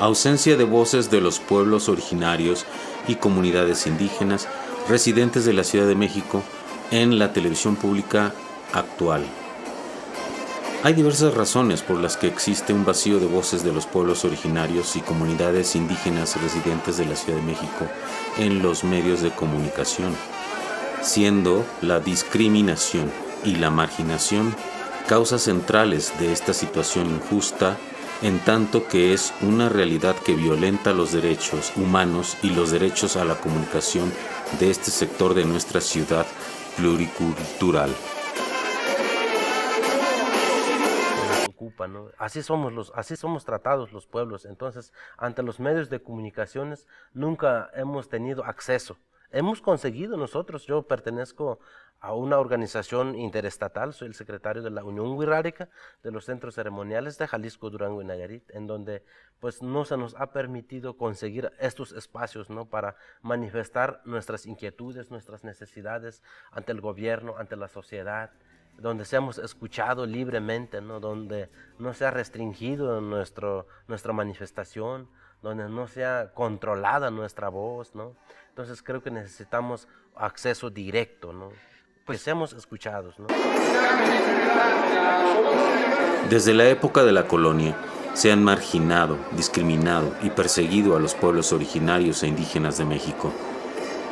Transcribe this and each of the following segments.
Ausencia de voces de los pueblos originarios y comunidades indígenas residentes de la Ciudad de México en la televisión pública actual. Hay diversas razones por las que existe un vacío de voces de los pueblos originarios y comunidades indígenas residentes de la Ciudad de México en los medios de comunicación, siendo la discriminación y la marginación causas centrales de esta situación injusta, en tanto que es una realidad que violenta los derechos humanos y los derechos a la comunicación de este sector de nuestra ciudad pluricultural. ¿No? Así somos tratados los pueblos. Entonces, ante los medios de comunicaciones nunca hemos tenido acceso. Hemos conseguido nosotros, yo pertenezco a una organización interestatal, soy el secretario de la Unión Wixárika de los Centros Ceremoniales de Jalisco, Durango y Nayarit, en donde pues no se nos ha permitido conseguir estos espacios, ¿no?, para manifestar nuestras inquietudes, nuestras necesidades ante el gobierno, ante la sociedad, donde seamos escuchados libremente, ¿no?, donde no sea restringido nuestra manifestación, donde no sea controlada nuestra voz, ¿no? Entonces creo que necesitamos acceso directo, ¿no?, pues seamos escuchados, ¿no? Desde la época de la colonia, se han marginado, discriminado y perseguido a los pueblos originarios e indígenas de México.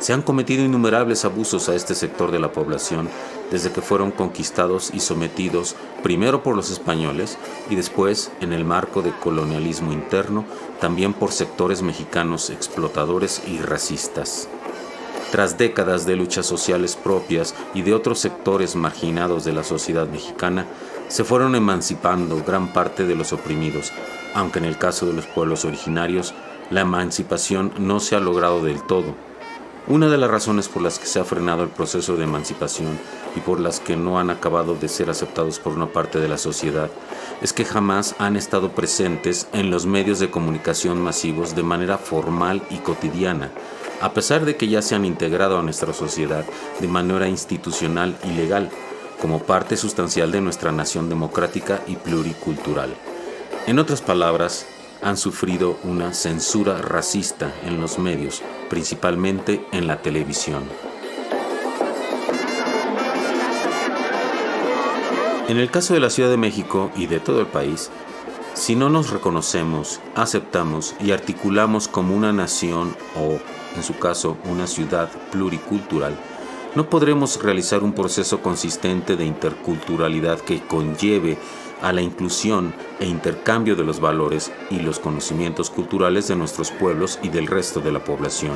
Se han cometido innumerables abusos a este sector de la población desde que fueron conquistados y sometidos primero por los españoles y después, en el marco de colonialismo interno, también por sectores mexicanos explotadores y racistas. Tras décadas de luchas sociales propias y de otros sectores marginados de la sociedad mexicana, se fueron emancipando gran parte de los oprimidos, aunque en el caso de los pueblos originarios, la emancipación no se ha logrado del todo. Una de las razones por las que se ha frenado el proceso de emancipación y por las que no han acabado de ser aceptados por una parte de la sociedad es que jamás han estado presentes en los medios de comunicación masivos de manera formal y cotidiana, a pesar de que ya se han integrado a nuestra sociedad de manera institucional y legal, como parte sustancial de nuestra nación democrática y pluricultural. En otras palabras, han sufrido una censura racista en los medios, principalmente en la televisión. En el caso de la Ciudad de México y de todo el país, si no nos reconocemos, aceptamos y articulamos como una nación o, en su caso, una ciudad pluricultural, no podremos realizar un proceso consistente de interculturalidad que conlleve a la inclusión e intercambio de los valores y los conocimientos culturales de nuestros pueblos y del resto de la población,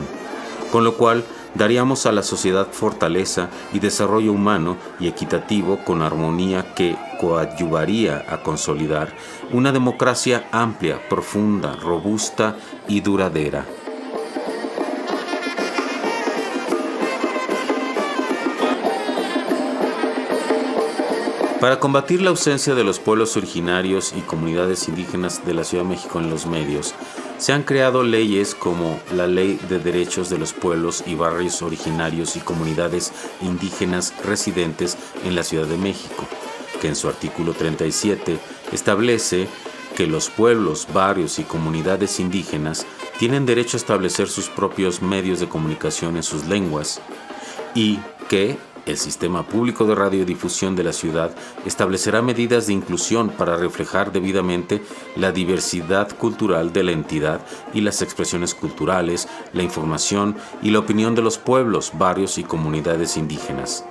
con lo cual daríamos a la sociedad fortaleza y desarrollo humano y equitativo con armonía que coadyuvaría a consolidar una democracia amplia, profunda, robusta y duradera. Para combatir la ausencia de los pueblos originarios y comunidades indígenas de la Ciudad de México en los medios, se han creado leyes como la Ley de Derechos de los Pueblos y Barrios Originarios y Comunidades Indígenas Residentes en la Ciudad de México, que en su artículo 37 establece que los pueblos, barrios y comunidades indígenas tienen derecho a establecer sus propios medios de comunicación en sus lenguas y que el Sistema Público de Radiodifusión de la ciudad establecerá medidas de inclusión para reflejar debidamente la diversidad cultural de la entidad y las expresiones culturales, la información y la opinión de los pueblos, barrios y comunidades indígenas.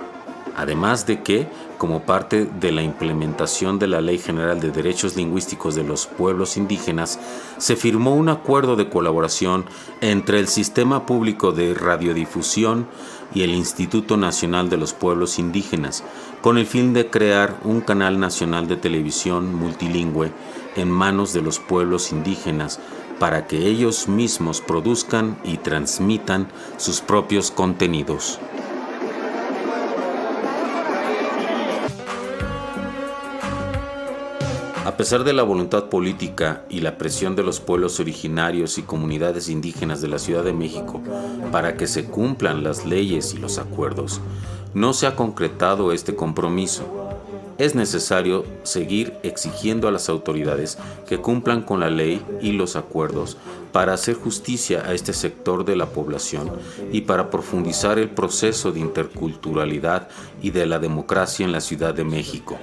Además de que, como parte de la implementación de la Ley General de Derechos Lingüísticos de los Pueblos Indígenas, se firmó un acuerdo de colaboración entre el Sistema Público de Radiodifusión y el Instituto Nacional de los Pueblos Indígenas, con el fin de crear un canal nacional de televisión multilingüe en manos de los pueblos indígenas para que ellos mismos produzcan y transmitan sus propios contenidos. A pesar de la voluntad política y la presión de los pueblos originarios y comunidades indígenas de la Ciudad de México para que se cumplan las leyes y los acuerdos, no se ha concretado este compromiso. es necesario seguir exigiendo a las autoridades que cumplan con la ley y los acuerdos para hacer justicia a este sector de la población y para profundizar el proceso de interculturalidad y de la democracia en la Ciudad de México.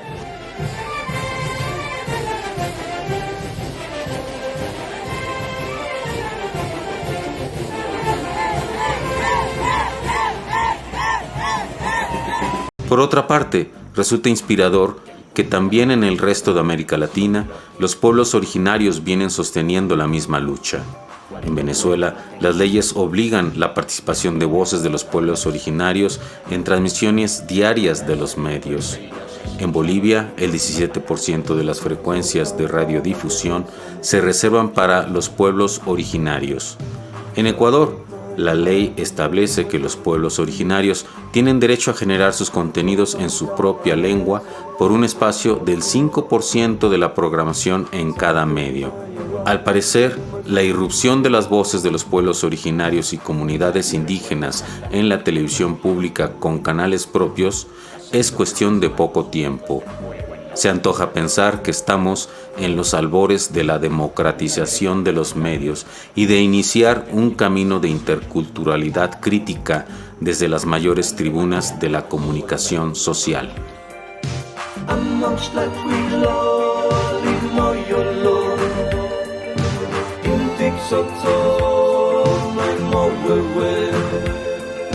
Por otra parte, resulta inspirador que también en el resto de América Latina, los pueblos originarios vienen sosteniendo la misma lucha. En Venezuela, las leyes obligan la participación de voces de los pueblos originarios en transmisiones diarias de los medios. En Bolivia, el 17% de las frecuencias de radiodifusión se reservan para los pueblos originarios. En Ecuador, la ley establece que los pueblos originarios tienen derecho a generar sus contenidos en su propia lengua por un espacio del 5% de la programación en cada medio. Al parecer, la irrupción de las voces de los pueblos originarios y comunidades indígenas en la televisión pública con canales propios es cuestión de poco tiempo. Se antoja pensar que estamos en los albores de la democratización de los medios y de iniciar un camino de interculturalidad crítica desde las mayores tribunas de la comunicación social. So